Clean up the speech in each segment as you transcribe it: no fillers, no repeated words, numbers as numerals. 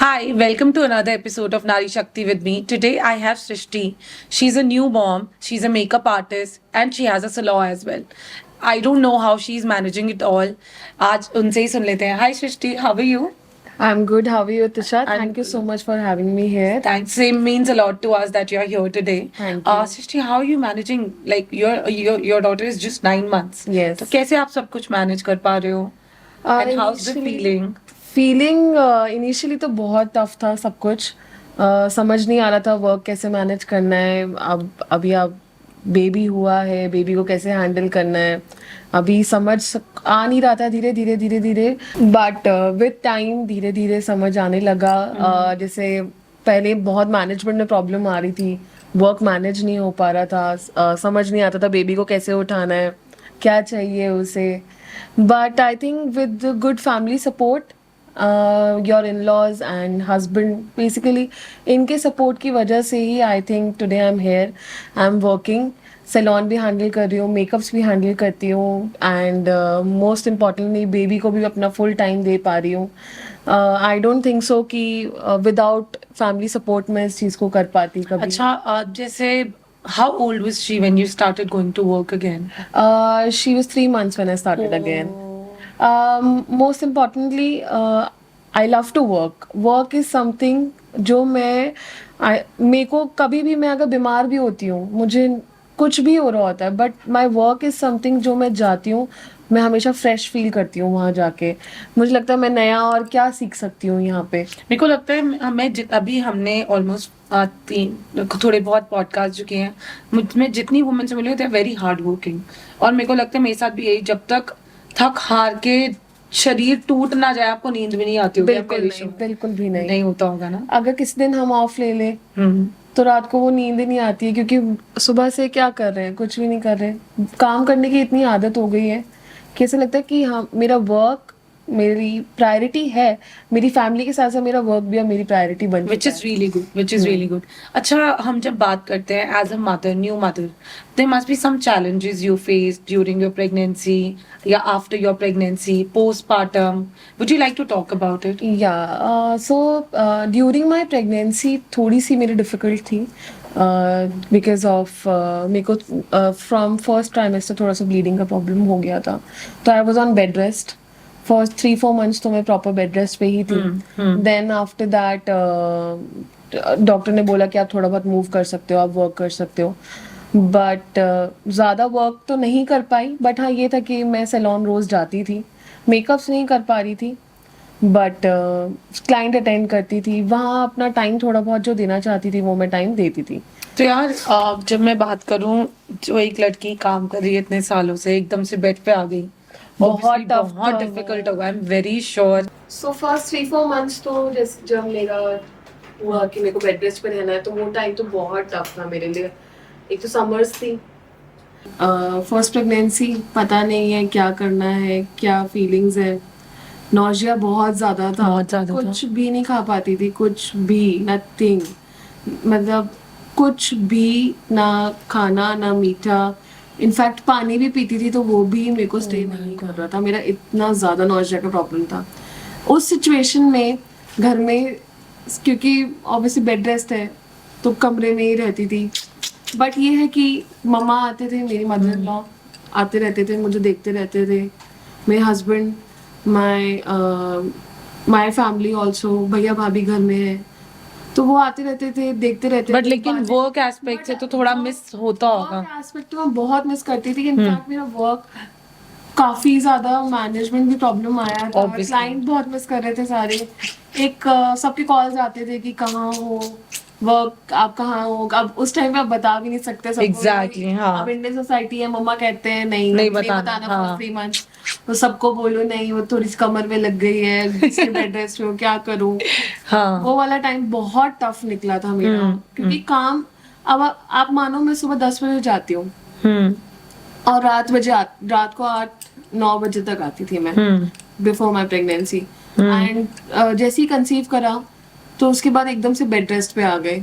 Hi, welcome to another episode of Nari Shakti with me. Today I have Srishti. She's a new mom, she's a makeup artist, and she has a salon as well. I don't know how she's managing it all. आज उनसे ही सुन लेते हैं. Hi Srishti, how are you? I'm good. How are you, Tisha? I'm Thank you so much for having me here. Thanks. Same means a lot to us that you're here today. Thank you. Srishti, how are you managing? Like your daughter is just 9 months. Yes. तो कैसे आप सब कुछ manage कर पा रहे हो? And how's the feeling? Feeling initially तो बहुत टफ था सब कुछ. समझ नहीं आ रहा था वर्क कैसे मैनेज करना है. अभी आप बेबी हुआ है, बेबी को कैसे हैंडल करना है अभी समझ आ नहीं रहा था. धीरे धीरे धीरे धीरे बट विद टाइम धीरे धीरे समझ आने लगा. जैसे पहले बहुत मैनेजमेंट में प्रॉब्लम आ रही थी, वर्क मैनेज नहीं हो पा रहा था. समझ नहीं आता था बेबी को कैसे उठाना है, क्या चाहिए उसे. But I think with good family support, your in-laws and husband, basically इनके support की वजह से ही I think today I'm here. I'm working, salon भी handle कर रही हूँ, makeups भी handle करती हूँ, and most importantly baby को भी अपना full time दे पा रही हूँ. I don't think so कि without family support मैं इस चीज़ को कर पाती कभी. अच्छा, जैसे how old was she when you started going to work again? She was 3 months when I started again. Most importantly, I love to work. Work is something जो मेरे को कभी भी, मैं अगर बीमार भी होती हूँ, मुझे कुछ भी हो रहा होता है, but my work is something जो मैं जाती हूँ, मैं हमेशा फ्रेश फील करती हूँ वहाँ जाके. मुझे लगता है मैं नया और क्या सीख सकती हूँ यहाँ पे. मेरे को लगता है अभी हमने ऑलमोस्ट थोड़े बहुत पॉडकास्ट जो किए हैं, मुझमें जितनी वुमेन से मिली they are very hard working. और मेरे को लगता है मेरे साथ भी यही, जब तक थक हार के शरीर टूट ना जाए आपको नींद भी नहीं आती होगी. बिल्कुल भी नहीं होता होगा ना. अगर किसी दिन हम ऑफ ले लें तो रात को वो नींद ही नहीं आती है, क्योंकि सुबह से क्या कर रहे हैं, कुछ भी नहीं कर रहे. काम करने की इतनी आदत हो गई है कि ऐसा लगता है कि हाँ, मेरा वर्क मेरी प्रायोरिटी है, मेरी फैमिली के साथ साथ मेरा वर्क भी मेरी प्रायोरिटी बन विच इज रियली गुड. अच्छा, हम जब बात करते हैं as a mother, new mother, there must be some challenges you face during your pregnancy या after your pregnancy, postpartum. Would you like to talk about it? या so during my pregnancy थोड़ी सी मेरी डिफिकल्ट थी, because of मेरे को from first trimester थोड़ा सा bleeding का प्रॉब्लम हो गया था, तो I was on bed rest. First 3-4 months तो मैं प्रॉपर बेड रेस्ट पे ही थी. देन आफ्टर दैट डॉक्टर ने बोला कि आप थोड़ा बहुत मूव कर सकते हो, आप वर्क कर सकते हो. बट ज़्यादा वर्क तो नहीं कर पाई. बट हाँ, ये था कि मैं सैलून रोज़ जाती थी, मेकअप्स नहीं कर पा रही थी, बट क्लाइंट अटेंड करती थी. वहाँ अपना टाइम थोड़ा बहुत जो देना चाहती थी वो मैं टाइम देती थी. तो यार, जब मैं बात करूँ, जो एक लड़की काम कर रही है इतने सालों से, एकदम से बेड पे आ गई, बहुत डिफिकल्ट होगा. I am very sure. So first 3-4 months तो जब मेरा हुआ कि मेरे को बेड रेस्ट पे रहना है, तो वो टाइम तो बहुत टफ था मेरे लिए. एक तो समर्स थी, फर्स्ट प्रेगनेंसी, पता नहीं है क्या करना है, क्या फीलिंग्स है. नॉजिया बहुत ज़्यादा था, कुछ भी नहीं खा पाती थी, कुछ भी, नथिंग. मतलब कुछ भी, ना खाना ना मीठा. इनफैक्ट पानी भी पीती थी तो वो भी मेरे को स्टे नहीं कर रहा था. मेरा इतना ज़्यादा नॉजिया का प्रॉब्लम था. उस सिचुएशन में घर में, क्योंकि ऑब्वियसली बेड रेस्ट है तो कमरे में ही रहती थी. बट ये है कि मम्मा आते थे, मेरी मदर इन लॉ आते रहते थे, मुझे देखते रहते थे. मेरे हस्बैंड, माई फैमिली ऑल्सो, भैया भाभी घर में है, तो वो आते रहते थे, देखते रहते थे. बट लेकिन वर्क एस्पेक्ट से तो थोड़ा मिस होता होगा. वर्क एस्पेक्ट तो मैं बहुत मिस करती थी. इनफैक्ट मेरा वर्क काफी ज्यादा मैनेजमेंट भी प्रॉब्लम आया था. क्लाइंट बहुत मिस कर रहे थे सारे. एक सबके कॉल्स आते थे कि कहाँ हो, वर्क आप कहाँ हो. अब उस टाइम पे आप बता भी नहीं सकते सबको. एग्जैक्टली. हाँ, अब इंडियन सोसाइटी है, मम्मा कहते हैं नहीं बताना फॉर 3 months. तो सबको बोलो नहीं, वो थोड़ी सी कमर में लग गई है, बेड रेस्ट हो, क्या करूँ. हाँ, वो वाला टाइम बहुत टफ निकला था मेरा. क्योंकि काम, अब आप मानो मैं सुबह 10 बजे जाती हूँ और रात को 8-9 बजे तक आती थी मैं, बिफोर माई प्रेगनेंसी. एंड जैसे ही कंसीव करा तो उसके बाद एकदम से बेड रेस्ट पे आ गए.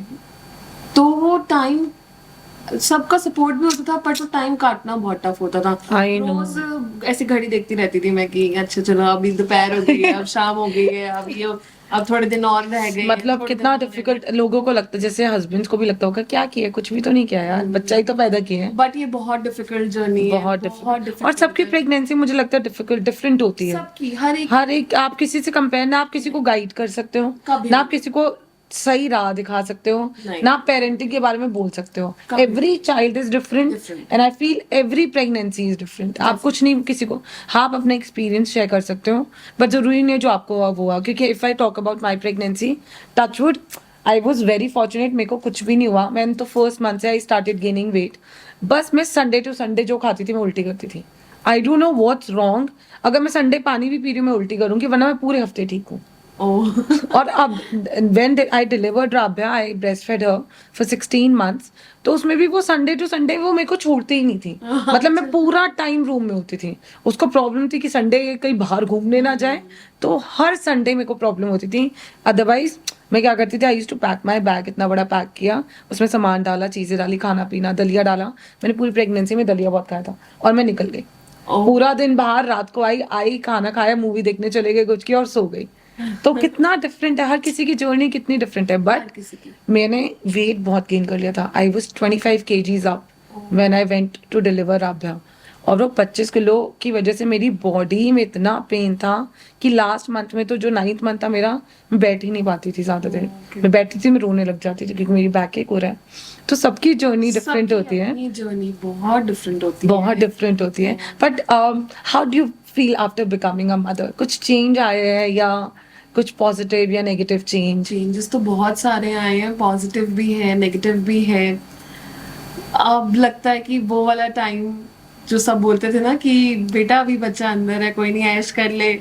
तो वो टाइम, सबका सपोर्ट भी होता था, पर वो टाइम काटना बहुत टफ होता था. रोज ऐसी घड़ी देखती रहती थी मैं कि अच्छा चलो अभी दोपहर हो गई है, अब शाम हो गई है, अब ये अब थोड़े दिन और रह गए, मतलब थोड़े कितना दिन और रह डिफिकल्ट लोगों को लगता है, जैसे हस्बैंड्स को भी लगता होगा क्या किया, कुछ भी तो नहीं किया यार, बच्चा ही तो पैदा किया है। गए। बट ये बहुत डिफिकल्ट जर्नी है, बहुत बहुत डिफिकल्ट, और डिफिकल्ट सबकी है। प्रेगनेंसी मुझे लगता है डिफिकल्ट डिफरेंट होती है। सबकी हर एक हर एक, आप किसी से कंपेयर, ना आप किसी को गाइड कर सकते हो, कभी ना नहीं। आप किसी को सही राह दिखा सकते हो, नहीं। ना आप पेरेंटिंग के बारे में बोल सकते हो। कभी every child is different Different. And I feel every pregnancy is different. आप कुछ नहीं किसी को, हाँ आप अपना एक्सपीरियंस शेयर कर सकते हो, बट जरूरी नहीं है जो आपको हुआ वो हुआ, क्योंकि if I talk about my pregnancy, touchwood I was very fortunate, मेरे को कुछ भी नहीं हुआ। मैंने तो फर्स्ट मंथ से आई स्टार्टेड गेनिंग वेट, बस मैं संडे टू संडे जो खाती थी मैं उल्टी करती थी। I don't know what's wrong, अगर मैं संडे पानी भी पी रही हूँ मैं उल्टी करूंगी, वरना मैं पूरे हफ्ते ठीक हूँ। ओह और अब when I delivered राब्या, I breastfed her for 16 months, तो उसमें भी वो संडे टू संडे वो मेरे को छोड़ती ही नहीं थी। मतलब मैं पूरा टाइम रूम में होती थी। उसको प्रॉब्लम थी कि संडे कहीं बाहर घूमने ना जाए, तो हर संडे मेरे को प्रॉब्लम होती थी। अदरवाइज मैं क्या करती थी, I used to pack my bag, इतना बड़ा पैक किया, उसमें सामान डाला, चीजें डाली, खाना पीना, दलिया डाला। मैंने पूरी प्रेगनेंसी में दलिया बहुत खाया था, और मैं निकल गई। पूरा दिन बाहर, रात को आई खाना खाया, मूवी देखने चले गए कुछ की, और सो गई। तो कितना डिफरेंट है, हर किसी की जर्नी कितनी डिफरेंट है। बट किसी की मैंने वेट बहुत गेन कर लिया था। I was 25 kgs up when I went to deliver Rabya, और वो 25 किलो की वजह से मेरी बॉडी में इतना पेन था कि लास्ट मंथ में तो जो 9th मंथ था मेरा, मैं बैठ ही नहीं पाती थी ज्यादा देर। मैं बैठती थी, मैं रोने लग जाती थी, क्योंकि मेरी बैक एक हो रहा है। तो सबकी जर्नी डिफरेंट होती है, ये जर्नी बहुत डिफरेंट होती है, बहुत डिफरेंट होती है। But how do you feel after becoming a mother? कुछ चेंज आए हैं, या कुछ पॉजिटिव या नेगेटिव चेंज? चेंजेस तो बहुत सारे आए हैं, पॉजिटिव भी है, नेगेटिव भी है। अब लगता है कि वो वाला टाइम जो सब बोलते थे ना कि बेटा अभी बच्चा अंदर है, कोई नहीं, ऐश कर ले,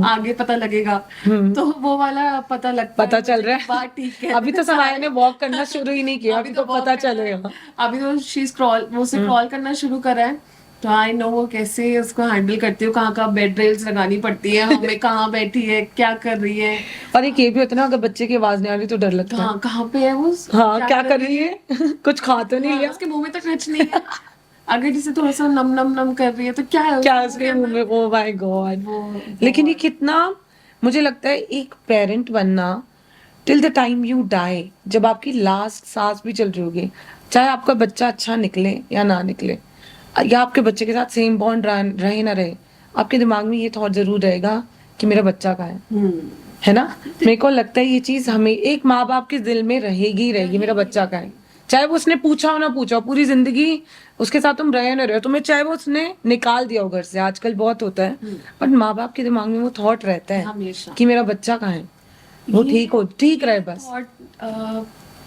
आगे पता लगेगा, तो वो वाला पता लगता पता है चल मुझे रहा कि है। बात ठीक है। अभी तो समाया ने वॉक करना शुरू ही नहीं किया, अभी तो walk पता करना है। चलेगा। अभी तो शी स्क्रॉल, वो से क्रॉल करना शुरू करा है, तो आई नो वो कैसे उसको हैंडल करती हूँ, कहाँ कहाँ बेड रेल्स लगानी पड़ती है हमें, कहाँ बैठी है, क्या कर रही है, और एक ये भी होता है ना, अगर बच्चे की आवाज नहीं आ रही तो डर लगता है। कहाँ कहाँ पे है वो, हाँ, क्या कर रही है? कुछ खा तो नहीं लिया? उसके मुंह में तो कुछ नहीं है। अगर जिसे थोड़ा सा नम नम नम कर रही है तो क्या है क्या उसके मुंह में? Oh my god. लेकिन ये कितना, मुझे लगता है एक पेरेंट बनना till the time you die, जब आपकी लास्ट सांस भी चल रही होगी, चाहे आपका बच्चा अच्छा निकले या ना निकले, या आपके बच्चे के साथ सेम बॉन्ड रहे ना रहे, आपके दिमाग में ये थॉट जरूर रहेगा कि मेरा बच्चा कहाँ है। है ना? मेरे को लगता है ये चीज हमें, एक माँ बाप के दिल में रहेगी ही रहेगी, मेरा बच्चा कहाँ है। चाहे वो उसने पूछा हो ना पूछा हो, पूरी जिंदगी उसके साथ तुम रहे ना रहे, तुम्हें चाहे वो उसने निकाल दिया हो घर से, आजकल बहुत होता है, बट माँ बाप के दिमाग में वो थॉट रहता है हमेशा कि मेरा बच्चा कहाँ है, वो ठीक रहे बस। और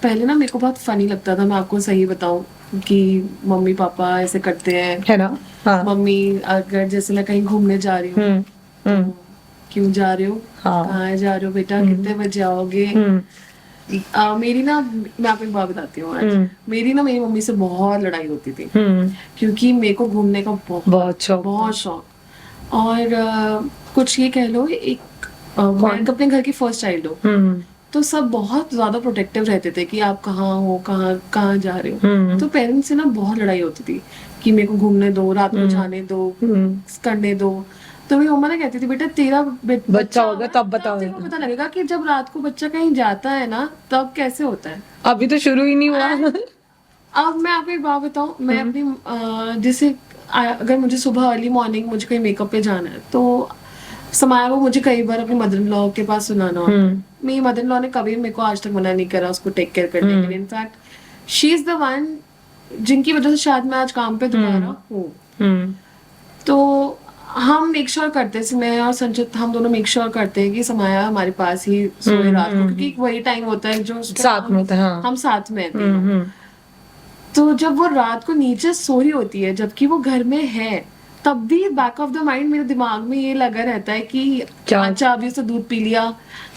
पहले ना मेरे को बहुत फनी लगता था, मैं आपको सही बताऊं, कि मम्मी पापा ऐसे करते हैं, है ना? हाँ। मम्मी अगर जैसे मैं कहीं घूमने जा रही हूँ, तो क्यों जा रहे हो, हाँ। कहाँ जा रहे हो बेटा, कितने बजे आओगे। मेरी ना, मैं आपको एक बात बताती हूँ आज, मेरी ना मेरी मम्मी से बहुत लड़ाई होती थी, क्योंकि मेरे को घूमने का बहुत शौक, बहुत शौक। और कुछ ये कह लो, एक मैं अपने घर की फर्स्ट चाइल्ड हूँ, तो सब बहुत ज्यादा प्रोटेक्टिव रहते थे कि आप कहाँ हो, कहाँ कहाँ जा रहे हो। तो पेरेंट्स से ना बहुत लड़ाई होती थी कि मेरे को घूमने दो, रात को जाने दो, करने दो। तो मेरी मम्मा ने कहती थी बेटा तेरा बच्चा होगा तब बताओ, तेरे को पता लगेगा कि जब रात को बच्चा कहीं जाता है ना तब कैसे होता है। अभी तो शुरू ही नहीं हुआ। अब मैं आपको एक बात बताऊं, मैं अपनी जैसे अगर मुझे सुबह अर्ली मॉर्निंग मुझे कहीं मेकअप पे जाना है, तो समाया वो मुझे कई बार अपनी मदर इन लॉ के पास सुनाना होता है। मेरी मदर इन लॉ ने कभी मेरे को आज तक मना नहीं करा उसको टेक केयर करने के लिए। In fact she is the one जिनकी वजह से शायद मैं आज काम पे दोबारा हूँ। तो हम मेक श्योर करते हैं, मैं और संचित हम दोनों मेक श्योर करते हैं कि समाया हमारे पास ही सोए रात को, क्योंकि वही टाइम होता है जो साथ में था। हम साथ में हैं। तो जब वो रात को नीचे सो रही होती है जबकि वो घर में है, तब भी बैक ऑफ द माइंड मेरे दिमाग में ये लगा रहता है कि अच्छा अभी उसने दूध पी लिया,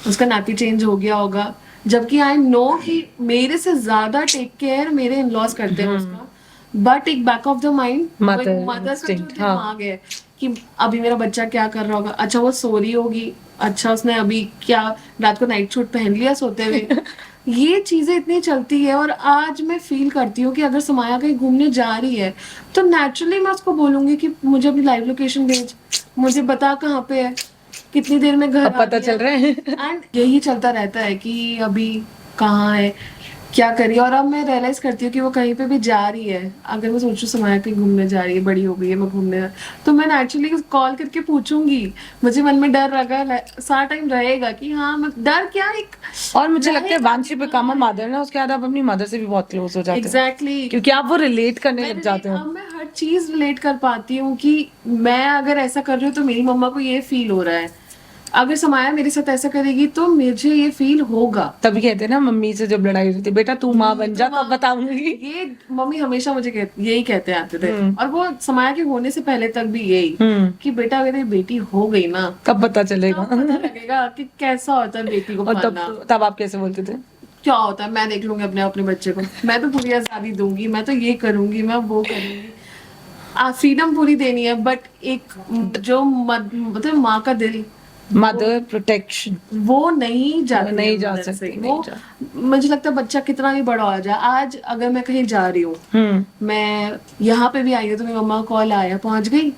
उसका नापी चेंज हो गया होगा, जबकि आई नो कि मेरे से ज्यादा टेक केयर मेरे इन लॉज करते हैं उसका। बट एक back of the mind mother का जो दिमाग है कि अभी मेरा बच्चा क्या कर रहा होगा, अच्छा वो सो रही होगी, अच्छा उसने अभी क्या रात को नाइट सूट पहन लिया सोते हुए। ये चीजें इतनी चलती है। और आज मैं फील करती हूँ कि अगर समाया कहीं घूमने जा रही है तो नेचुरली मैं उसको बोलूंगी कि मुझे अपनी लाइव लोकेशन भेज, मुझे बता कहाँ पे है, कितनी देर में घर अब पता चल रहा है। एंड यही चलता रहता है कि अभी कहाँ है, क्या करिए। और अब मैं रियलाइज करती हूँ कि वो कहीं पे भी जा रही है, अगर मैं सोचूं समाया कहीं घूमने जा रही है, बड़ी हो गई है, मैं घूमने तो मैं एक्चुअली कॉल करके पूछूंगी। मुझे मन में डर लगा सारा टाइम रहेगा कि हाँ, मैं डर क्या एक और मुझे लगता है रहेगा once you become a mother ना, उसके बाद आप अपनी मदर से भी बहुत क्लोज हो जाते हैं, एग्जैक्टली। क्योंकि आप वो रिलेट करने लग जाते अब हो। मैं हर चीज रिलेट कर पाती हूँ कि मैं अगर ऐसा कर रही हूँ तो मेरी मम्मा को ये फील हो रहा है, अगर समाया मेरे साथ ऐसा करेगी तो मुझे ये फील होगा। तभी कहते हैं ना, मम्मी से जब लड़ाई होती है, बेटा तू माँ बन जा तब बताऊंगी। ये मम्मी हमेशा मुझे यही कहते आते थे, हम्म। और वो समाया के होने से पहले तक भी यही कि बेटा अगर ये बेटी हो गई ना तब पता चलेगा। तब पता लगेगा कि कैसा होता है बेटी को और पालना, तब आप कैसे बोलते थे? क्या होता है, मैं देख लूंगी अपने अपने बच्चे को, मैं तो पूरी आजादी दूंगी, मैं तो ये करूंगी, मैं वो करूंगी। फ्रीडम पूरी देनी है, बट एक जो मतलब माँ का दिल, मदर प्रोटेक्शन वो नहीं जाती नहीं है जा मदद से। सकती, वो नहीं जा। मुझे लगता है बच्चा कितना भी बड़ा हो जाए, आज अगर मैं कहीं जा रही हूँ, मैं यहाँ पे भी आई हूँ तो मेरी मम्मा का कॉल आया, पहुंच गई,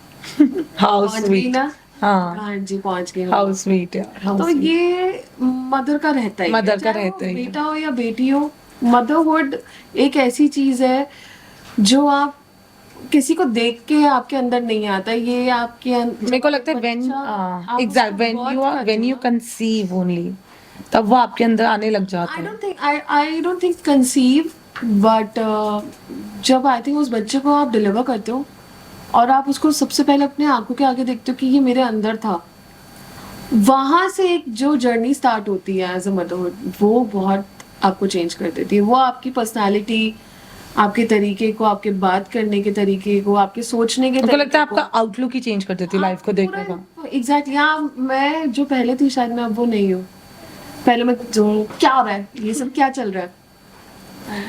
हाउ पहुंच गई स्वीट। ना, हाँ, हाँ जी पहुंच गई हाउ मम्मा। स्वीट यार, हाउ तो स्वीट। ये मदर का रहता ही है, मदर का चाहे वो रहता ही है। बेटा हो या बेटी हो। मदरहुड एक ऐसी चीज है जो आप किसी को देख के आपके अंदर नहीं आता, ये आपके मेरे को लगता है व्हेन आप एग्जैक्ट उसको व्हेन birth यू आर करते व्हेन हो यू ना। कंसीव ओनली, तब वो आपके अंदर आने लग जाता आई है। Don't think I don't think conceive, but जब आई थिंक उस बच्चे को आप डिलीवर करते हो और आप उसको सबसे पहले अपने आंखों के आगे देखते हो कि ये मेरे अंदर था, वहां से एक जो जर्नी स्टार्ट होती है एज अ मदरहुड, वो बहुत आपको चेंज कर देती है। वो आपकी पर्सनालिटी, आपके तरीके को, आपके बात करने के तरीके को, आपके सोचने के मेरे को लगता तरीके है को, आपका आउटलुक ही चेंज कर देती है लाइफ को देखने का। एग्जैक्टली। हाँ, मैं जो पहले थी शायद मैं अब वो नहीं हूँ। पहले मैं जो क्या हो रहा है, ये सब क्या चल रहा है,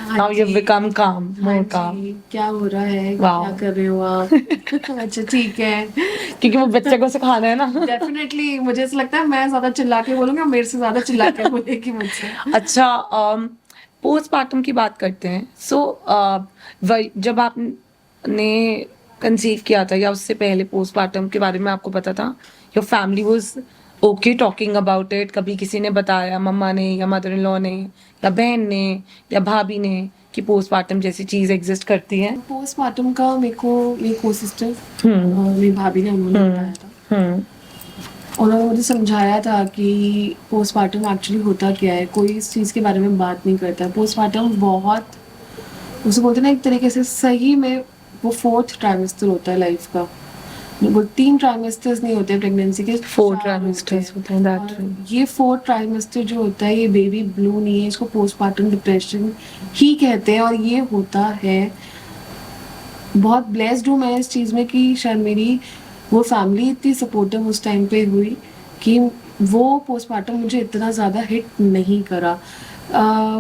हाँ नाउ यू जी, बिकम काम, हाँ मोर काम। जी, क्या हो रहा है, वाह। क्या कर रहे हो आप। अच्छा ठीक है। क्योंकि वो बच्चे को सिखाना है ना। डेफिनेटली मुझे ऐसा लगता है मैं ज्यादा चिल्ला के बोलूंगी और मेरे से ज्यादा चिल्ला के बोलेगी मुझसे। अच्छा, पोस्टमार्टम की बात करते हैं। सो जब आपने कंसीव किया था या उससे पहले पोस्टमार्टम के बारे में आपको पता था? Your family was okay talking about it? कभी किसी ने बताया, मम्मा ने या मदर इन लॉ ने या बहन ने या भाभी ने, कि पोस्टमार्टम जैसी चीज एग्जिस्ट करती है? पोस्टमार्टम का मेरे को मेरी को सिस्टर, मेरी भाभी ने, उन्होंने बताया था। उन्होंने मुझे समझाया था कि पोस्टमार्टम एक्चुअली होता क्या है, कोई इस चीज़ के बारे में बात नहीं करता। पोस्टमार्टम बहुत, उसे बोलते हैं ना एक तरीके से, सही में वो 4th ट्राइमेस्टर होता है लाइफ का। वो 3 ट्राइमेस्टर्स नहीं होते प्रेगनेंसी के, 4 4 ट्राइमेस्टर्स होते हैं, और दैट ये 4th ट्राइमेस्टर जो होता है, ये बेबी ब्लू नहीं है, इसको पोस्टमार्टम डिप्रेशन ही कहते हैं। और ये होता है, बहुत ब्लेस्ड हूँ मैं इस चीज़ में कि शायद मेरी वो फैमिली इतनी सपोर्टिव उस टाइम पे हुई कि वो पोस्टमार्टम मुझे इतना ज़्यादा हिट नहीं करा।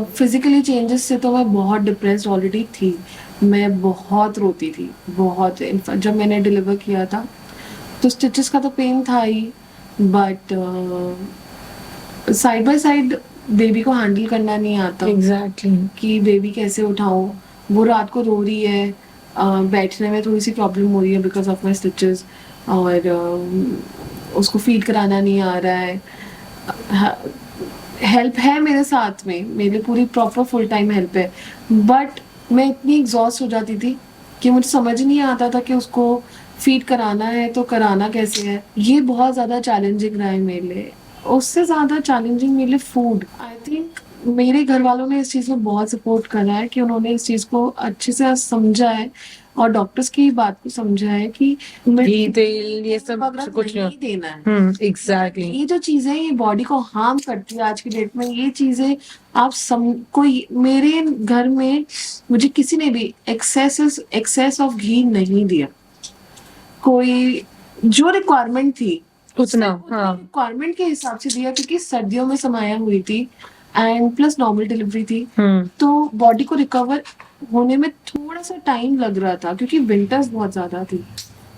फिजिकली चेंजेस से तो मैं बहुत डिप्रेस्ड ऑलरेडी थी, मैं बहुत रोती थी, बहुत। इनफैक्ट जब मैंने डिलीवर किया था तो स्टिचेस का तो पेन था ही, but side by side baby को हैंडल करना नहीं आता। एग्जैक्टली। कि बेबी कैसे उठाऊं, वो रात को रो रही है, बैठने में थोड़ी सी प्रॉब्लम हो रही है बिकॉज ऑफ माई स्टिचेस, और उसको फीड कराना नहीं आ रहा है। हेल्प है मेरे साथ में, मेरे पूरी प्रॉपर फुल टाइम हेल्प है, बट मैं इतनी एग्जॉस्ट हो जाती थी कि मुझे समझ नहीं आता था कि उसको फीड कराना है तो कराना कैसे है। ये बहुत ज़्यादा चैलेंजिंग रहा है मेरे लिए। उससे ज़्यादा चैलेंजिंग मेरे लिए फूड। आई थिंक मेरे घर वालों ने इस चीज़ में बहुत सपोर्ट करा है कि उन्होंने इस चीज़ को अच्छे से समझा है और डॉक्टर्स की बात को समझा है कि घी तेल ये सब वगैरह कुछ नहीं देना है। एग्जैक्टली। ये जो चीजें ये बॉडी को हार्म करती है आज की डेट में, ये चीजें आप कोई मेरे घर में मुझे किसी ने भी एक्सेस ऑफ घी नहीं दिया। कोई जो रिक्वायरमेंट थी उतना, हाँ। रिक्वायरमेंट के हिसाब से दिया, क्योंकि सर्दियों में समाया हुई थी एंड प्लस नॉर्मल डिलीवरी थी, तो बॉडी को रिकवर होने में थोड़ा सा टाइम लग रहा था क्योंकि विंटर्स बहुत ज्यादा थी,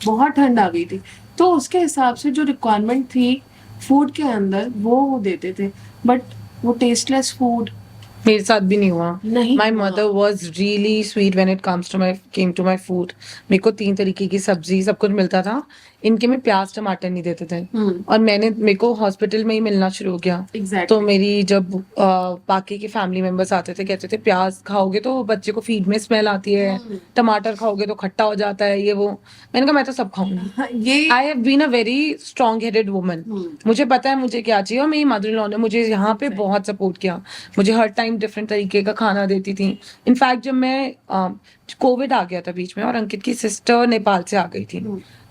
बहुत ठंड आ गई थी। तो उसके हिसाब से जो रिक्वायरमेंट थी फूड के अंदर वो देते थे, बट वो टेस्टलेस फूड मेरे साथ भी नहीं हुआ। नहीं माई हुआ। Mother was really sweet when it comes to came to my food. मेरे को 3 तरीके की सब्जी सब कुछ मिलता था। इनके में प्याज टमाटर नहीं देते थे। हम्म। और मेरे को हॉस्पिटल में ही मिलना शुरू हो गया। Exactly. तो मेरी जब बाकी के फैमिली मेंबर्स आते थे, कहते थे प्याज खाओगे तो बच्चे को फीड में स्मेल आती है, टमाटर खाओगे तो खट्टा हो जाता है, ये वो। मैंने कहा मैं तो सब खाऊंगी। ये I have been a very strong headed woman. मुझे पता है मुझे क्या चाहिए, और मेरी मदर इन लॉ ने मुझे यहाँ पे बहुत सपोर्ट किया। मुझे हर टाइम डिफरेंट तरीके का खाना देती थी। इनफैक्ट जब मैं कोविड आ गया था बीच में, और अंकित की सिस्टर नेपाल से आ गई थी,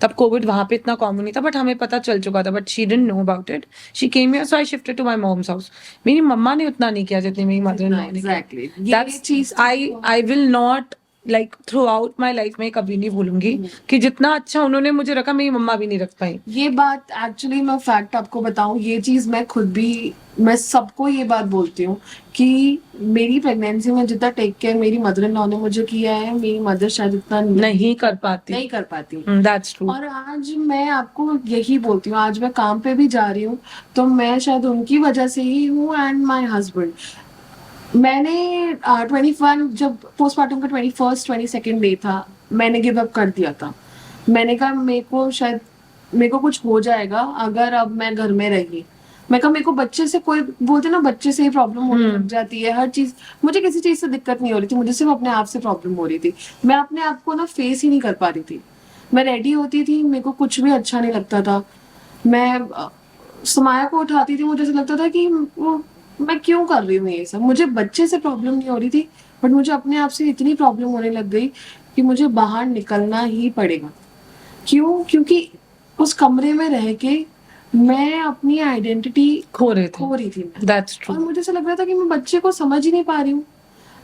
तब कोविड वहां पे इतना कॉमन नहीं था, बट हमें पता चल चुका था, but she didn't know about it. She came here, so I shifted to my mom's house. मेरी मम्मा ने उतना नहीं किया जितनी मेरी मदर इन लॉ ने किया। Exactly. दैट्स चीज I will not like through out my life में कभी नहीं भूलूंगी कि जितना अच्छा उन्होंने मुझे रखा, मेरी मम्मा भी नहीं रख पाई। ये बात एक्चुअली मैं फैक्ट आपको बताऊं, ये चीज मैं खुद भी, मैं सबको ये बात बोलती हूँ कि मेरी प्रेगनेंसी में जितना टेक केयर मेरी मदर इन लॉ ने मुझे किया है, मेरी मदर शायद उतना नहीं कर पाती। नहीं कर पाती। That's true. और आज मैं आपको यही बोलती हूँ, आज मैं काम पे भी जा रही हूँ तो मैं शायद उनकी वजह से ही हूँ, एंड माय हस्बैंड। मैंने 21 जब पोस्टमार्टम का 21st 22nd डे था, मैंने गिव अप कर दिया था। मैंने कहा मेरे को कुछ हो जाएगा अगर अब मैं घर में रही। मैं कहा मेरे को बच्चे से, कोई बोलते ना बच्चे से ही प्रॉब्लम होने लग जाती है, हर चीज। मुझे किसी चीज से दिक्कत नहीं हो रही थी, मुझे सिर्फ अपने आप से प्रॉब्लम हो रही थी। मैं अपने आप को ना फेस ही नहीं कर पा रही थी। मैं रेडी होती थी, मेरे को कुछ भी अच्छा नहीं लगता था। मैं समाया को उठाती थी, मुझे ऐसा लगता था कि वो मैं क्यों कर रही हूँ ये सब। मुझे बच्चे से प्रॉब्लम नहीं हो रही थी, बट मुझे अपने आप से इतनी प्रॉब्लम होने लग गई कि मुझे बाहर निकलना ही पड़ेगा। क्यों? क्योंकि उस कमरे में रह के मैं अपनी आइडेंटिटी खो रही थी। मैं। दैट्स और ट्रू। मुझे ऐसा लग रहा था कि मैं बच्चे को समझ ही नहीं पा रही हूँ।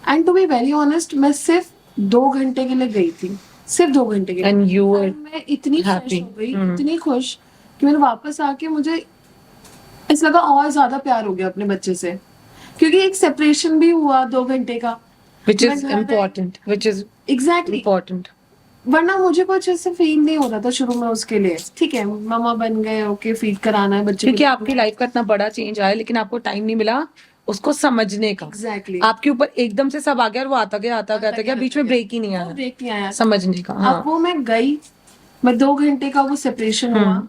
And to be very honest, मैं सिर्फ 2 घंटे के लिए गई थी, सिर्फ 2 घंटे के लिए। एंड यू वर और मैं इतनी खुश happy. हो गई, इतनी खुश कि मैंने वापस आके, मुझे ऐसा लगा और ज्यादा प्यार हो गया अपने बच्चे से, क्योंकि एक सेपरेशन भी हुआ 2 घंटे का। which मैं is घर आई- important, which is exactly important. वरना मुझे कुछ ऐसे फील नहीं हो रहा था शुरू में उसके लिए। ठीक है, मामा बन गए, ओके, फीड कराना है बच्चे क्योंकि को। आपकी लाइफ का इतना बड़ा चेंज आया, लेकिन आपको टाइम नहीं मिला उसको समझने का। एग्जैक्टली आपके ऊपर एकदम से सब आ गया, और वो आता गया, बीच में ब्रेक ही नहीं आया ब्रेक नहीं आया समझने का। हाँ। अब वो मैं गई, मैं 2 घंटे का वो सेपरेशन हुआ।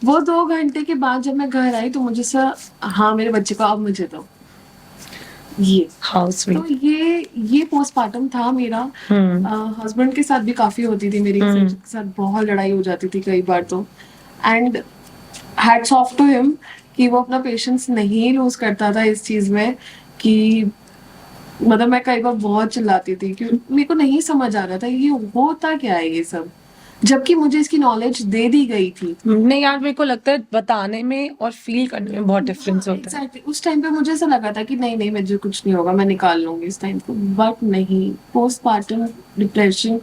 वो 2 घंटे के बाद जब मैं घर आई तो मुझे सा, हाँ मेरे बच्चे को अब मुझे दो। ये हाउ तो स्वीट। ये पोस्टमार्टम था मेरा। हस्बैंड के साथ भी काफी होती थी मेरी, के साथ बहुत लड़ाई हो जाती थी कई बार तो। And hats off to him कि वो अपना पेशेंस नहीं लूज करता था इस चीज में, कि मतलब मैं कई बार बहुत चिल्लाती थी कि मेरे को नहीं समझ आ रहा था ये होता क्या है ये सब, जबकि मुझे इसकी नॉलेज दे दी गई थी। नहीं यार, मेरे को लगता है बताने में और फील करने में बहुत डिफरेंस होता है। Exactly. उस टाइम पे मुझे ऐसा लगा था कि नहीं मुझे कुछ नहीं होगा, मैं निकाल लूंगी इस टाइम को, बट नहीं। पोस्टमार्टम डिप्रेशन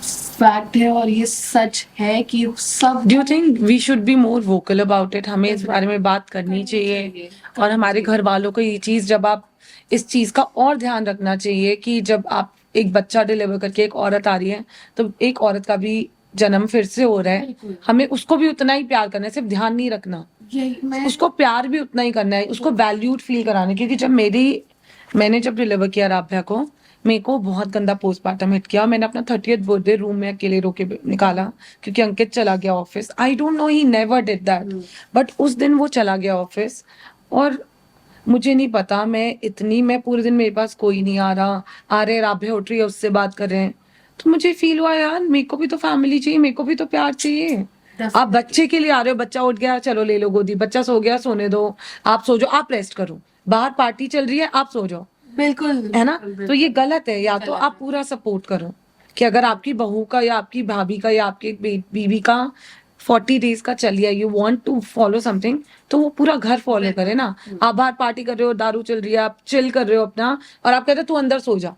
फैक्ट है, और ये सच है कि सब। Do you think we should be more vocal about it? हमें इस बारे में बात करनी चाहिए, और हमारे घर वालों को ये चीज, जब आप इस चीज का और ध्यान रखना चाहिए कि जब आप एक बच्चा डिलीवर करके एक औरत आ रही है, तो एक औरत का भी जन्म फिर से हो रहा है। बिल्कुल। हमें उसको भी उतना ही प्यार करना है, सिर्फ ध्यान नहीं रखना, मैं उसको प्यार भी उतना ही करना है, उसको वैल्यूड फील कराना है। क्योंकि जब मैंने जब डिलीवर किया राभ्या को, मेरे को बहुत गंदा पोस्टमार्टम हिट किया। मैंने अपना 30th बर्थडे रूम में अकेले रोके निकाला, क्योंकि अंकित चला गया office. I don't know, he never did that, but उस दिन वो चला गया ऑफिस, और मुझे नहीं पता, मैं पूरे दिन मेरे पास कोई नहीं आ रहे, राभ्या उठ रही है, उससे बात कर रहे हैं, तो मुझे फील हुआ यार मेरे को भी तो फैमिली चाहिए, मेरे को भी तो प्यार चाहिए। आप बच्चे के लिए आ रहे हो, बच्चा उठ गया चलो ले लो गोदी, बच्चा सो गया सोने दो, आप सो जाओ, आप रेस्ट करो, बाहर पार्टी चल रही है आप सो जाओ, बिल्कुल है ना? तो ये गलत है। या तो आप पूरा सपोर्ट करो कि अगर आपकी बहू का या आपकी भाभी का या आपकी बीवी का 40 डेज का चल गया, you want to follow something, तो वो पूरा घर फॉलो करे ना। आप बाहर पार्टी कर रहे हो, दारू चल रही है, आप चिल कर रहे हो अपना, और आप कहते हो तू अंदर सो जा,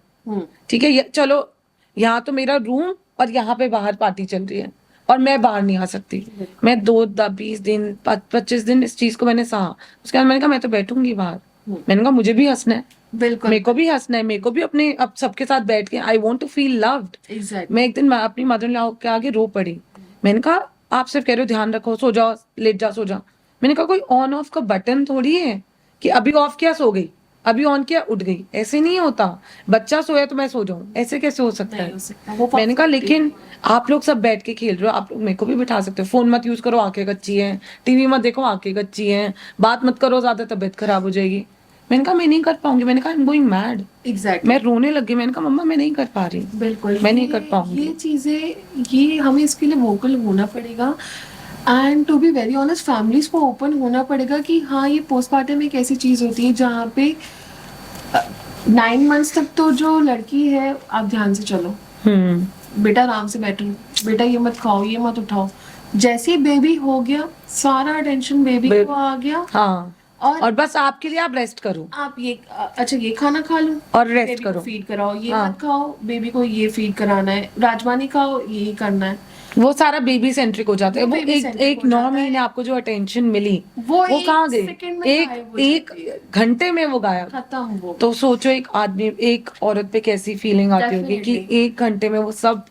ठीक है, चलो यहाँ तो मेरा रूम, और यहाँ पे बाहर पार्टी चल रही है, और मैं बाहर नहीं आ सकती। मैं 20 दिन 25 दिन इस चीज को मैंने सहा। उसके बाद मैंने कहा मैं तो बैठूंगी बाहर। मैंने कहा मुझे भी हंसना है, बिल्कुल मेरे को भी हंसना है, मेरे को भी अपने अब सबके साथ बैठ के I want to feel loved. Exactly मैं एक दिन अपनी मदर इन लॉ के आगे रो पड़ी। मैंने कहा आप सिर्फ कह रहे हो ध्यान रखो, सो जाओ, लेट जा, सो जा। मैंने कहा कोई ऑन ऑफ का बटन थोड़ी है कि अभी ऑफ किया सो गई। अभी ऑन किया उठ गई, ऐसे नहीं होता। बच्चा सोया तो मैं सो जाऊं, ऐसे कैसे हो सकता नहीं है? हो सकता, वो मैंने कहा possibility लेकिन आप लोग सब बैठ के खेल रहे हो, आप लोग मेरे को भी बिठा सकते हो। फोन मत यूज करो, आंखें कच्ची हैं। टीवी मत देखो, आंखें कच्ची हैं। बात मत करो ज्यादा, तबीयत खराब हो जाएगी। मैंने कहा मैं नहीं कर पाऊंगी। मैंने कहा I am going mad. Exactly. मैं रोने लगी। मैंने कहा मम्मा मैं नहीं कर पा रही, बिल्कुल, मैं नहीं कर ये पाऊंगी। चीज़ें, ये हमें इसके लिए वोकल होना पड़ेगा। And to be very honest, families को ओपन होना पड़ेगा कि हाँ, ये पोस्टमार्टम एक ऐसी चीज़ होती है जहाँ पे 9 मंथ्स तक तो जो लड़की है, आप ध्यान से चलो, बेटा आराम से बैठो, बेटा ये मत खाओ, ये मत उठाओ। जैसे ही बेबी हो गया, सारा अटेंशन बेबी बे- को आ गया। हाँ, और और बस आपके लिए आप रेस्ट करो आप ये अच्छा ये खाना खा लो और रेस्ट बेबी को करो। फीड कराओ, ये हाँ। मत खाओ बेबी को ये फीड कराना है, राजमा नहीं खाओ ये करना है। वो सारा बेबी सेंट्रिक हो जाता है। वो वो baby एक centric एक हो 9 जाता महीने है। आपको जो अटेंशन मिली वो वो एक कहाँ गई? सेकंड में एक गायब हो एक जाती है। घंटे में वो गायब। खत्म वो। तो सोचो एक आदमी, एक औरत पे कैसी फीलिंग आती होगी कि Definitely. एक घंटे में वो सब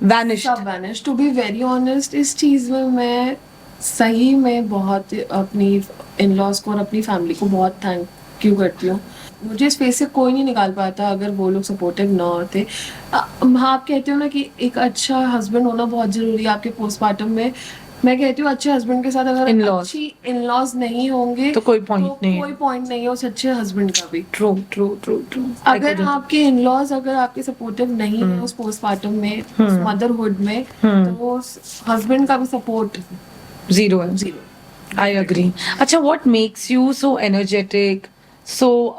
वैनिश्ड। सब vanish. To be very honest, इस चीज में मैं सही में बहुत अपनी इन लॉज को और अपनी फैमिली को बहुत थैंक यू करती हूँ। मुझे इस फेस से कोई नहीं निकाल पाता अगर वो लोग सपोर्टिव ना होते। हाँ, आप कहते हो ना कि एक अच्छा हस्बैंड होना बहुत जरूरी है आपके पोस्टमार्टम में। मैं कहती हूँ अच्छे हस्बैंड के साथ अगर In-laws. अच्छी इन लॉज नहीं होंगे तो कोई point नहीं है। कोई पॉइंट नहीं है उस अच्छे हस्बैंड का भी। True true true true. अगर आपके इन लॉज अगर आपके सपोर्टिव नहीं है उस पोस्टमार्टम में, उस मदरहुड में, तो उस हस्बैंड का भी सपोर्ट जीरो है। जीरो। I agree. अच्छा, what makes you so energetic, so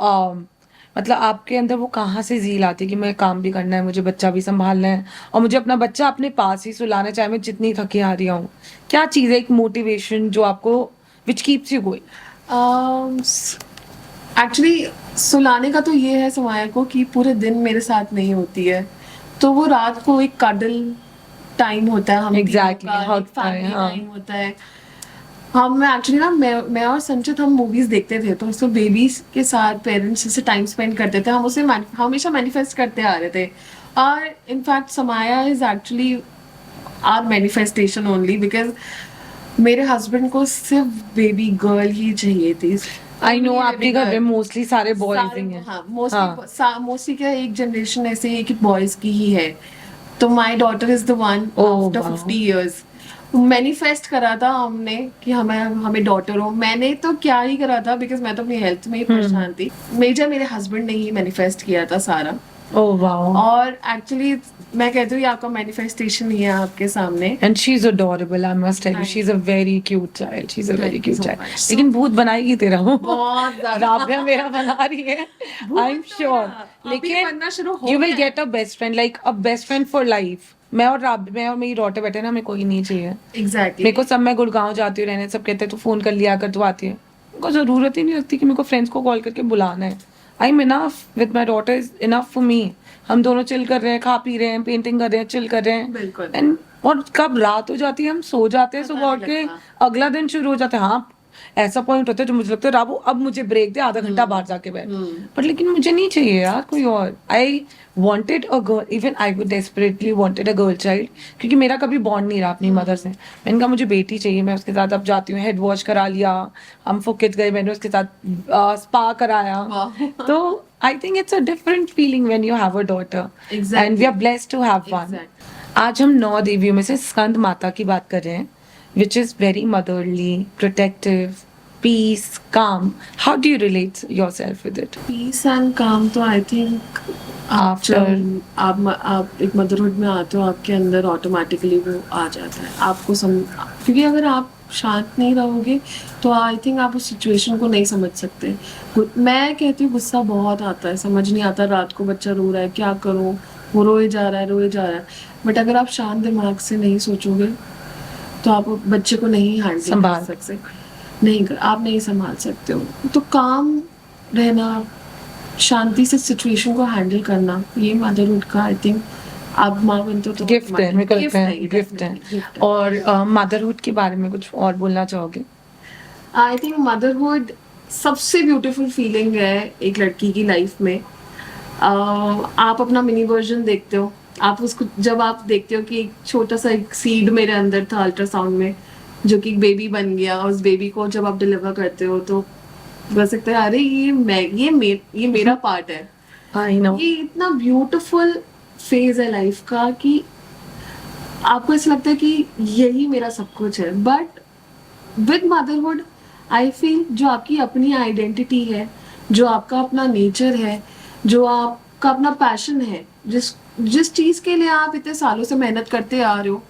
मतलब आपके अंदर वो कहाँ से ज़ील आती है कि मैं काम भी करना है, मुझे बच्चा भी संभालना है और मुझे अपना बच्चा अपने पास ही सुलाना है, चाहे मैं जितनी थकी हारी हूँ? क्या चीज़ है, एक मोटिवेशन जो आपको which keeps you going? Actually सुलाने का तो ये है समाया को कि पूरे दिन मेरे साथ नहीं होती है, तो वो रात को एक कडल टाइम होता है हम Exactly, तीनों का, hug एक फैमिली time, हाँ। टाइम होता है। हम एक्चुअली ना मैं और संचित हम मूवीज देखते थे, तो उसको बेबीज के साथ पेरेंट्स से टाइम स्पेंड करते थे, हम उसे हमेशा मैनिफेस्ट करते आ रहे थे। और in fact Samaya is actually our manifestation only, because मेरे हस्बैंड को सिर्फ बेबी गर्ल ही चाहिए थी। आई नो Only आपके baby घर में girl। मोस्टली सारे बॉयज ही हैं। हाँ, मोस्टली क्या एक जनरेशन ऐसे है कि बॉयज की ही है। तो my daughter is the one Oh, after wow. 50 years. Manifest करा था हमने कि हमें डॉटर हो। मैंने तो क्या ही करा था, बिकॉज मैं तो अपनी हेल्थ में ही परेशान थी। मेजर मेरे हस्बैंड ने ही मैनिफेस्ट किया था सारा। Oh wow. और एक्चुअली मैं कहती हूँ ये आपका मैनिफेस्टेशन ही है आपके सामने। And she's adorable, I must tell you. Thank She's a very cute child. She's a very Thank you cute so child. much. लेकिन भूत बनाएगी तेरा वो। बहुत ज्यादा। राबिया मेरा बना रही है। I'm sure. अभी बनना शुरू हो you will गया है। get a best friend, like a best friend for life. मैं और मेरी डॉटर बैठे ना, हमें कोई नहीं चाहिए। एग्जैक्टली। मेरे को सब, मैं गुड़गांव जाती हूँ रहने, सब कहते हैं तू फोन कर लिया कर, तू आती है। मेरे को जरूरत ही नहीं लगती कि मेरे को फ्रेंड्स को कॉल करके बुलाना है। I am enough with my daughter, is enough for me. हम दोनों चिल कर रहे हैं, खा पी रहे हैं, पेंटिंग कर रहे हैं, चिल कर रहे हैं। बिल्कुल। एंड और कब रात हो जाती है हम सो जाते हैं, पता सुबह नहीं उठ के लगता। अगला दिन शुरू हो जाता है। हाँ, ऐसा पॉइंट होता है जो मुझे लगता है राबू अब मुझे ब्रेक दे, आधा घंटा बाहर जाके बैठ। पर लेकिन मुझे नहीं चाहिए यार कोई और। आई wanted a girl, even I would desperately wanted a girl child, क्योंकि मेरा कभी बॉन्ड नहीं रहा अपनी मदर से। मैंने कहा मुझे बेटी चाहिए, मैं उसके साथ अब जाती हूँ, हेड वॉश करा लिया, हम फुकेत गए, मैंने उसके साथ स्पा कराया। Wow. तो I think it's a different feeling when you have a daughter and we are blessed to have one. आज हम 9 देवियों में से स्कंद माता की बात कर रहे हैं, which is very motherly, protective, peace, calm. How do you relate yourself with it? Peace and calm तो आई थिंक After- आप एक मदरहुड में आते हो, आपके अंदर ऑटोमेटिकली वो आ जाता है आपको क्योंकि अगर आप शांत नहीं रहोगे तो आई थिंक आप उस सिचुएशन को नहीं समझ सकते। मैं कहती हूँ गुस्सा बहुत आता है, समझ नहीं आता रात को बच्चा रो रहा है क्या करूँ, वो रोए जा रहा है। बट अगर आप शांत दिमाग से नहीं सोचोगे तो आप बच्चे को नहीं हैंडल संभाल कर सकते, आप नहीं संभाल सकते हो। तो काम रहना, शांति से सिचुएशन को हैंडल करना, ये मदरहुड का आई थिंक आप माँ बनते हो तो गिफ्ट है, मेरे को लगता है ये, गिफ्ट है। definitely gift है। और मदरहुड के बारे में कुछ और बोलना चाहोगे? आई थिंक मदरहुड सबसे ब्यूटीफुल फीलिंग है एक लड़की की लाइफ में। आप अपना मिनी वर्जन देखते हो, आप उसको जब आप देखते हो कि एक छोटा सा एक सीड मेरे अंदर था अल्ट्रासाउंड में, जो कि बेबी बन गया, और उस बेबी को जब आप डिलीवर करते हो तो बोल सकते हैं अरे ये मेरा पार्ट है। I know. ये इतना ब्यूटीफुल फेज है लाइफ का कि आपको ऐसा लगता है कि यही मेरा सब कुछ है। But with motherhood I feel जो आपकी अपनी आइडेंटिटी है, जो आपका अपना नेचर है, जो आपका अपना पैशन है, जिस चीज के लिए आप इतने सालों से मेहनत करते आ रहे हो,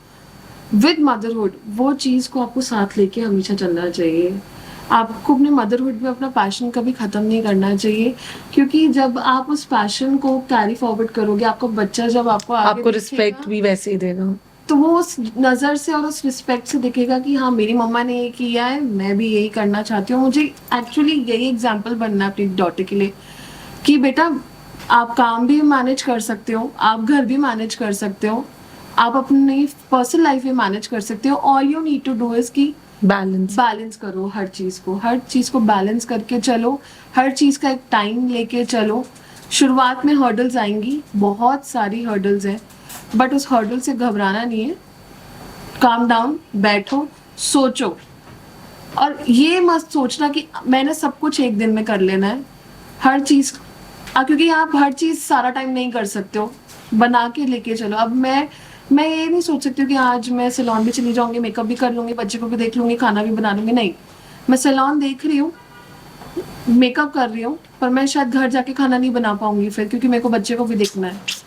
विद मदरहुड वो चीज को आपको साथ लेके हमेशा चलना चाहिए। आपको अपने मदरहुड में अपना पैशन कभी खत्म नहीं करना चाहिए, क्योंकि जब आप उस पैशन को कैरी फॉरवर्ड करोगे, आपका बच्चा जब आपको आगे आपको देखेगा, रिस्पेक्ट भी वैसे ही देगा। तो वो उस नजर से और उस रिस्पेक्ट से देखेगा कि हाँ मेरी मम्मा ने ये किया है, मैं भी यही करना चाहती हूँ। मुझे एक्चुअली यही एग्जाम्पल बनना है अपनी डॉटर के लिए कि बेटा आप काम भी मैनेज कर सकते हो, आप घर भी मैनेज कर सकते हो, आप अपनी पर्सनल लाइफ भी मैनेज कर सकते हो। All you need to do is कि बैलेंस करो हर चीज को बैलेंस करके चलो, हर चीज का एक टाइम लेके चलो। शुरुआत में हर्डल्स आएंगी, बहुत सारी हर्डल्स हैं, बट उस हर्डल से घबराना नहीं है। काम डाउन, बैठो, सोचो, और ये मत सोचना कि मैंने सब कुछ एक दिन में कर लेना है हर चीज, क्योंकि आप हर चीज सारा टाइम नहीं कर सकते हो। बना के लेके चलो। अब मैं ये नहीं सोच सकती हूँ कि आज मैं सैलून भी चली जाऊंगी, मेकअप भी कर लूंगी, बच्चे को भी देख लूंगी, खाना भी बना लूंगी। नहीं, मैं सैलून देख रही हूँ, मेकअप कर रही हूँ, पर मैं शायद घर जाके खाना नहीं बना पाऊंगी फिर, क्योंकि मेरे को बच्चे को भी देखना है।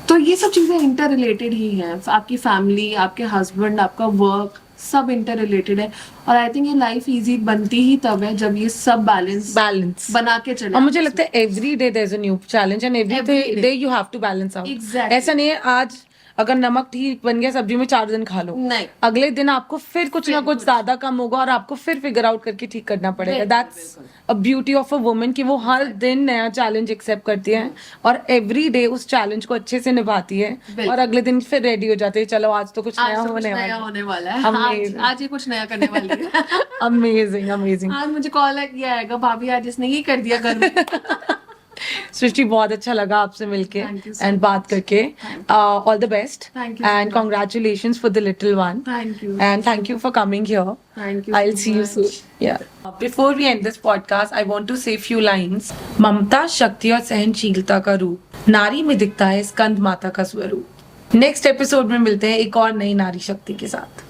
तो ये सब चीजें इंटर रिलेटेड ही हैं। आपकी फैमिली, आपके हस्बैंड, आपका वर्क, सब इंटर रिलेटेड है। और आई थिंक ये लाइफ इजी बनती ही तब है जब ये सब बैलेंस बना के चले। और मुझे लगता है every day there is a new challenge and every day you have to balance out. Exactly. ऐसा नहीं है आज अगर नमक ठीक बन गया सब्जी में 4 दिन खा लो, नहीं, अगले दिन आपको फिर कुछ ना कुछ ज्यादा कम होगा और आपको फिर फिगर आउट करके ठीक करना पड़ेगा। That's a beauty of a woman कि वो हर दिन नया चैलेंज एक्सेप्ट करती है और एवरी डे उस चैलेंज को अच्छे से निभाती है और अगले दिन फिर रेडी हो जाती है, चलो आज तो कुछ नया होने वाला है, आज ये कुछ नया करने वाली है। Amazing amazing. आज मुझे कॉल किया आएगा, भाभी आज इसने ये कर दिया घर में। सृष्टि बहुत अच्छा लगा आपसे मिलके एंड बात करके। All the best and congratulations for the little one. Thank you. And thank you for coming here. Thank you. I'll so see you much. soon. Yeah. Before we end this podcast, I want to say few lines. ममता, शक्ति और सहनशीलता का रूप नारी में दिखता है स्कंद माता का स्वरूप। नेक्स्ट एपिसोड में मिलते हैं एक और नई नारी शक्ति के साथ।